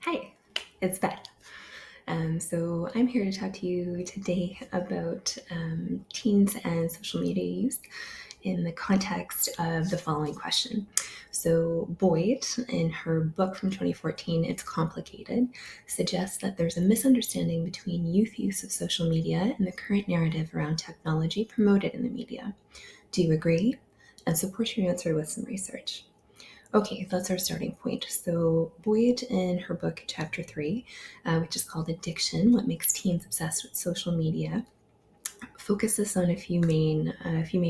Hi, it's Beth. So I'm here to talk to you today about teens and social media use in the context of the following question. So Boyd, in her book from 2014, It's Complicated, suggests that there's a misunderstanding between youth use of social media and the current narrative around technology promoted in the media. Do you agree? And support your answer with some research. Okay, that's our starting point. So Boyd, in her book, Chapter 3, which is called Addiction, What Makes Teens Obsessed with Social Media, focuses on a few main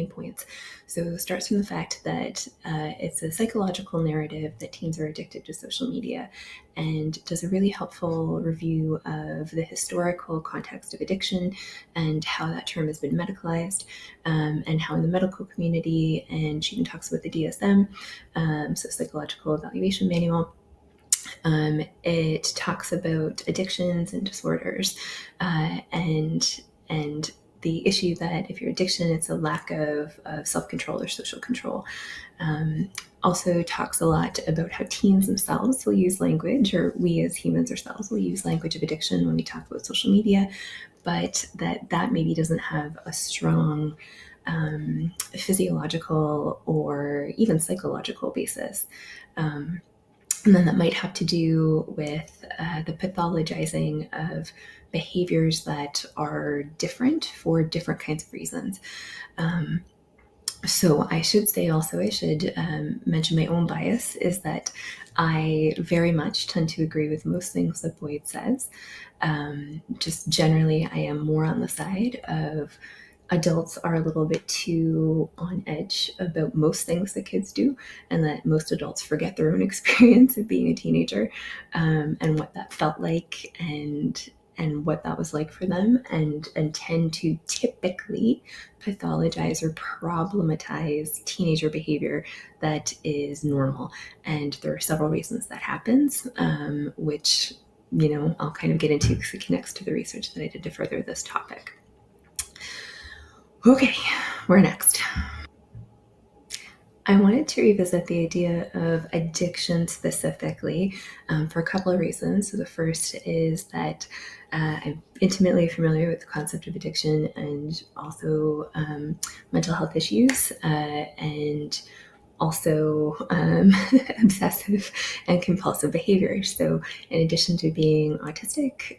points. So it starts from the fact that it's a psychological narrative that teens are addicted to social media, and does a really helpful review of the historical context of addiction and how that term has been medicalized, and how in the medical community, and she even talks about the DSM, so Psychological Evaluation Manual. It talks about addictions and disorders, and the issue that if you're addiction, it's a lack of self-control or social control. Also talks a lot about how teens themselves will use language, or we as humans ourselves will use language of addiction when we talk about social media, but that maybe doesn't have a strong physiological or even psychological basis. And then that might have to do with the pathologizing of behaviors that are different for different kinds of reasons. So I should say also, I should mention my own bias is that I very much tend to agree with most things that Boyd says. Just generally, I am more on the side of adults are a little bit too on edge about most things that kids do, and that most adults forget their own experience of being a teenager, and what that felt like, and what that was like for them, and tend to typically pathologize or problematize teenager behavior that is normal. And there are several reasons that happens, which I'll kind of get into because it connects to the research that I did to further this topic. Okay, where next? I wanted to revisit the idea of addiction specifically, for a couple of reasons. So the first is that I'm intimately familiar with the concept of addiction, and also mental health issues, and also obsessive and compulsive behaviors. So in addition to being autistic,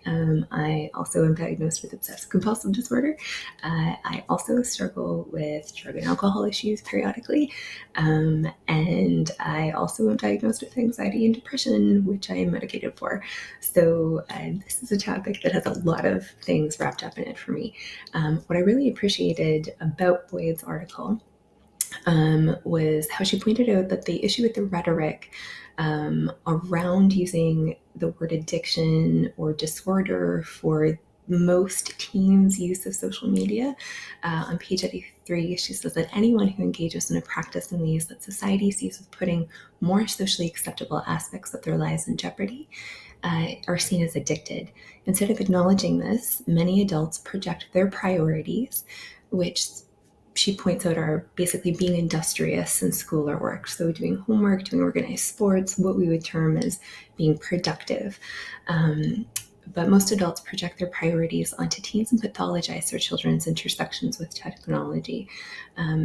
I also am diagnosed with obsessive compulsive disorder. I also struggle with drug and alcohol issues periodically. And I also am diagnosed with anxiety and depression, which I am medicated for. So this is a topic that has a lot of things wrapped up in it for me. What I really appreciated about Boyd's article was how she pointed out that the issue with the rhetoric around using the word addiction or disorder for most teens' use of social media. On page 83, she says that anyone who engages in a practice in ways that society sees as putting more socially acceptable aspects of their lives in jeopardy are seen as addicted. Instead of acknowledging this, many adults project their priorities, which she points out are basically being industrious in school or work. So doing homework, doing organized sports, what we would term as being productive. But most adults project their priorities onto teens and pathologize their children's intersections with technology.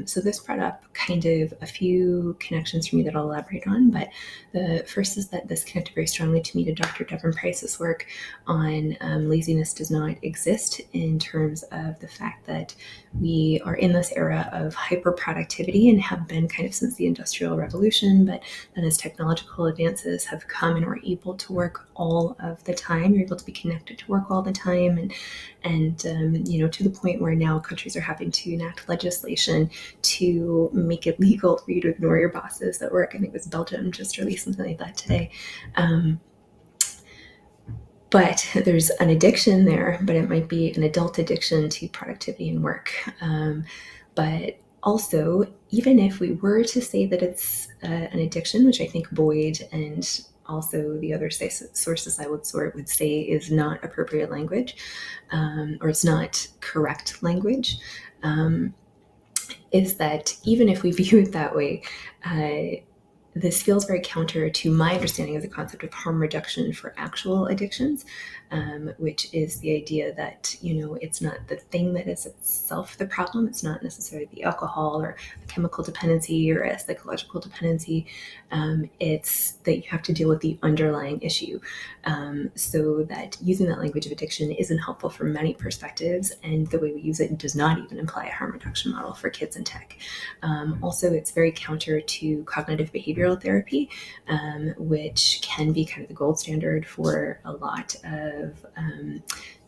So this brought up kind of a few connections for me that I'll elaborate on. But the first is that this connected very strongly to me to Dr. Devon Price's work on laziness does not exist, in terms of the fact that we are in this era of hyper productivity and have been kind of since the Industrial Revolution. But then as technological advances have come and we're able to work all of the time, you're able to be connected to work all the time, and to the point where now countries are having to enact legislation to make it legal for you to ignore your bosses at work. I think it was Belgium just released something like that today. But there's an addiction there, but it might be an adult addiction to productivity and work. But also, even if we were to say that it's an addiction, which I think Boyd and also the other sources I would say is not appropriate language, or it's not correct language, is that even if we view it that way, this feels very counter to my understanding of the concept of harm reduction for actual addictions, which is the idea that, it's not the thing that is itself the problem. It's not necessarily the alcohol or a chemical dependency or a psychological dependency. It's that you have to deal with the underlying issue. So that using that language of addiction isn't helpful from many perspectives, and the way we use it does not even imply a harm reduction model for kids in tech. Also, it's very counter to cognitive behavioral therapy, which can be kind of the gold standard for a lot of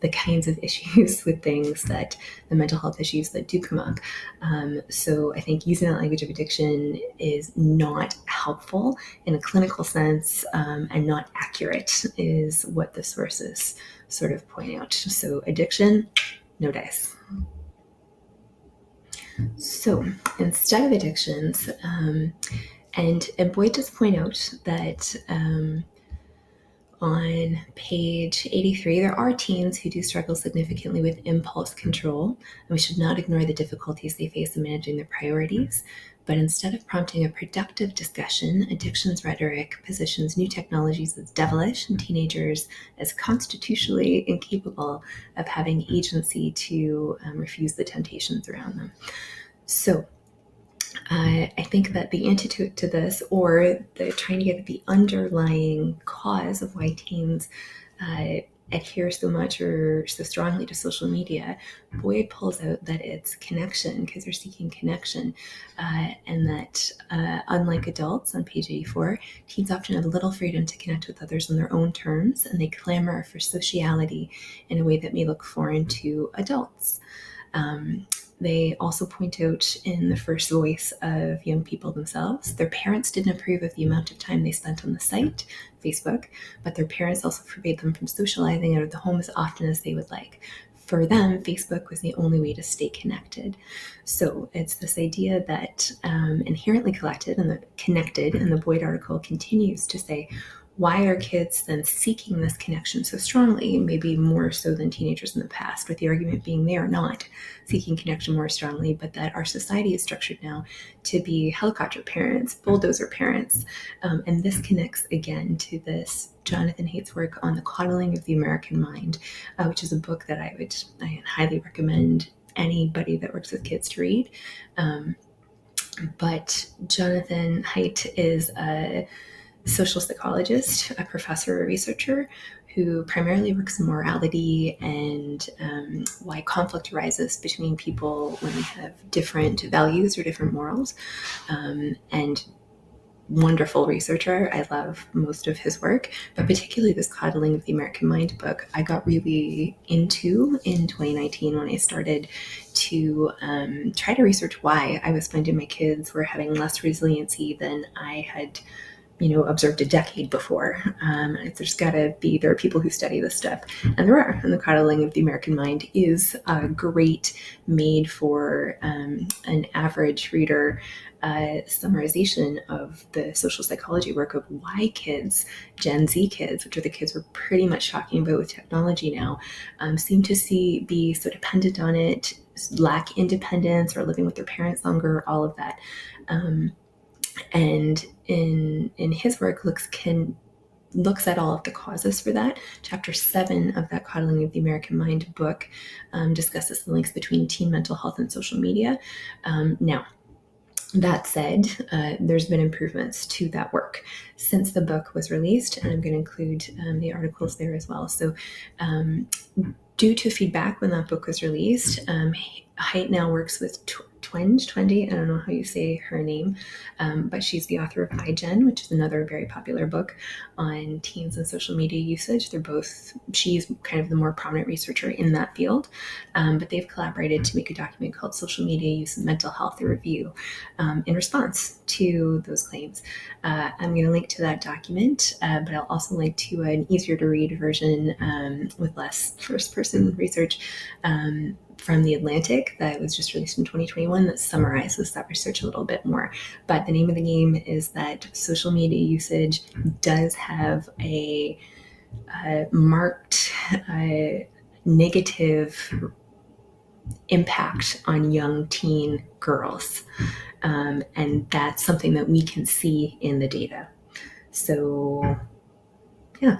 the kinds of issues with things that the mental health issues that do come up. So I think using that language of addiction is not helpful in a clinical sense, and not accurate is what the sources sort of point out. So addiction, no dice. So instead of addictions, and Boyd does point out that on page 83, there are teens who do struggle significantly with impulse control, and we should not ignore the difficulties they face in managing their priorities. But instead of prompting a productive discussion, addictions rhetoric positions new technologies as devilish and teenagers as constitutionally incapable of having agency to refuse the temptations around them. So I think that the antidote to this, or the trying to get at the underlying cause of why teens adhere so much or so strongly to social media, Boyd pulls out that it's connection, because they're seeking connection, and that unlike adults on page 84, teens often have little freedom to connect with others on their own terms, and they clamor for sociality in a way that may look foreign to adults. They also point out in the first voice of young people themselves, their parents didn't approve of the amount of time they spent on the site, Facebook, but their parents also forbade them from socializing out of the home as often as they would like. For them, Facebook was the only way to stay connected. So it's this idea that inherently connected, and the Boyd article continues to say, why are kids then seeking this connection so strongly, maybe more so than teenagers in the past, with the argument being they are not seeking connection more strongly, but that our society is structured now to be helicopter parents, bulldozer parents. And this connects again to this Jonathan Haidt's work on the coddling of the American mind, which is a book that I highly recommend anybody that works with kids to read. But Jonathan Haidt is a social psychologist, a professor, a researcher who primarily works in morality and why conflict arises between people when they have different values or different morals. And wonderful researcher. I love most of his work, but particularly this Coddling of the American Mind book, I got really into in 2019 when I started to try to research why I was finding my kids were having less resiliency than I had observed a decade before. There are people who study this stuff, and there are. And the Coddling of the American Mind is a great made for an average reader summarization of the social psychology work of why kids, Gen Z kids, which are the kids we're pretty much talking about with technology now, seem to be so dependent on it, lack independence, or living with their parents longer, all of that. And in his work looks at all of the causes for that. Chapter 7 of that Coddling of the American Mind book discusses the links between teen mental health and social media. Now, that said, there's been improvements to that work since the book was released, and I'm going to include the articles there as well. So due to feedback when that book was released, Haidt now works with Twendy, I don't know how you say her name, but she's the author of iGen, which is another very popular book on teens and social media usage. She's kind of the more prominent researcher in that field, but they've collaborated to make a document called Social Media Use and Mental Health, a Review, in response to those claims. I'm going to link to that document, but I'll also link to an easier to read version with less first-person research from The Atlantic that was just released in 2021 that summarizes that research a little bit more. But the name of the game is that social media usage does have a marked negative impact on young teen girls. And that's something that we can see in the data. So, yeah.